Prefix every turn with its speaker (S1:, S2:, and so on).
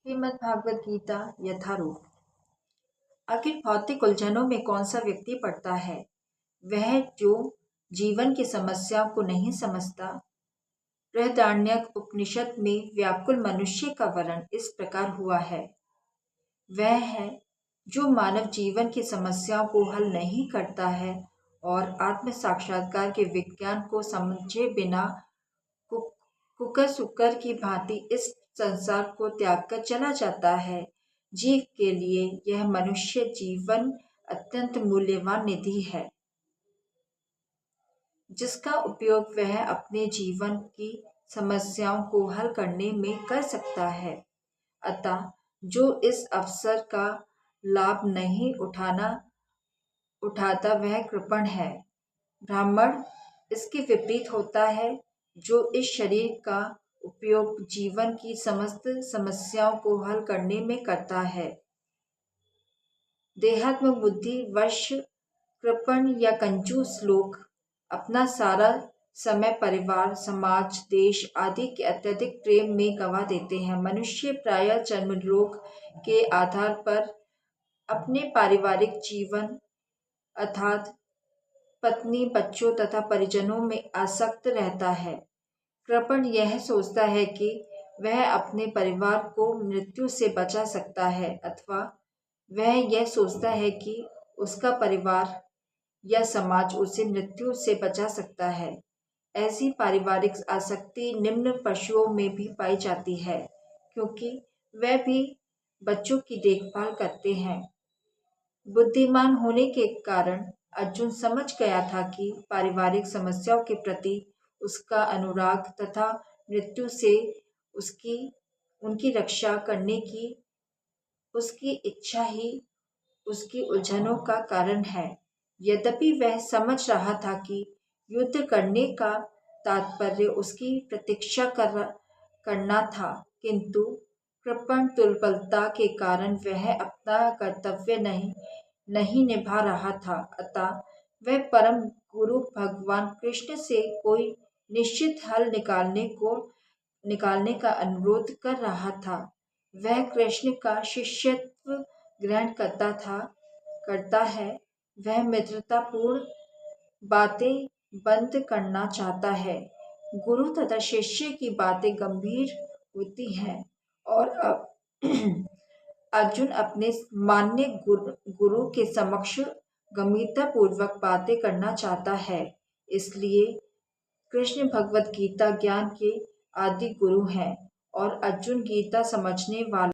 S1: श्रीमद् भागवत गीता यथारूप। आखिर भौतिक उलझनों में कौन सा व्यक्ति पड़ता है? वह जो जीवन की समस्याओं को नहीं समझता। बृहदारण्यक उपनिषद में व्याकुल मनुष्य का वर्णन इस प्रकार हुआ है। वह है जो मानव जीवन की समस्याओं को हल नहीं करता है और आत्म साक्षात्कार के विज्ञान को समझे बिना कुकर सुकर की भांति इस संसार को त्याग कर चला जाता है। जीव के लिए यह मनुष्य जीवन अत्यंत मूल्यवान निधि है, जिसका उपयोग वह अपने जीवन की समस्याओं को हल करने में कर सकता है। अतः जो इस अवसर का लाभ नहीं उठाता वह कृपण है। ब्राह्मण इसके विपरीत होता है, जो इस शरीर का उपयोग जीवन की समस्त समस्याओं को हल करने में करता है। देहात्म बुद्धि वश कृपण या कंजूस लोग अपना सारा समय परिवार, समाज, देश आदि के अत्यधिक प्रेम में गंवा देते हैं। मनुष्य प्रायः जन्म रोग के आधार पर अपने पारिवारिक जीवन अर्थात पत्नी, बच्चों तथा परिजनों में आसक्त रहता है। कृपण यह सोचता है कि वह अपने परिवार को मृत्यु से बचा सकता है, अथवा वह यह सोचता है कि उसका परिवार या समाज उसे मृत्यु से बचा सकता है। ऐसी पारिवारिक आसक्ति निम्न पशुओं में भी पाई जाती है, क्योंकि वह भी बच्चों की देखभाल करते हैं। बुद्धिमान होने के कारण अर्जुन समझ गया था कि पारिवारिक समस्याओं के प्रति उसका अनुराग तथा मृत्यु से उनकी रक्षा करने की उसकी इच्छा ही उसकी उलझनों का कारण है। यद्यपि वह समझ रहा था कि युद्ध करने का तात्पर्य उसकी प्रतीक्षा करना था, किंतु कृपण दुर्बलता के कारण वह अपना कर्तव्य नहीं निभा रहा था। अतः वह परम गुरु भगवान कृष्ण से कोई निश्चित हल निकालने का अनुरोध कर रहा था। वह कृष्ण का शिष्यत्व ग्रहण करता है। वह मित्रतापूर्ण बातें बंद करना चाहता है। गुरु तथा शिष्य की बातें गंभीर होती हैं और अर्जुन अपने मान्य गुरु के समक्ष गंभीरतापूर्वक बातें करना चाहता है। इसलिए कृष्ण भगवत गीता ज्ञान के आदि गुरु हैं और अर्जुन गीता समझने वाला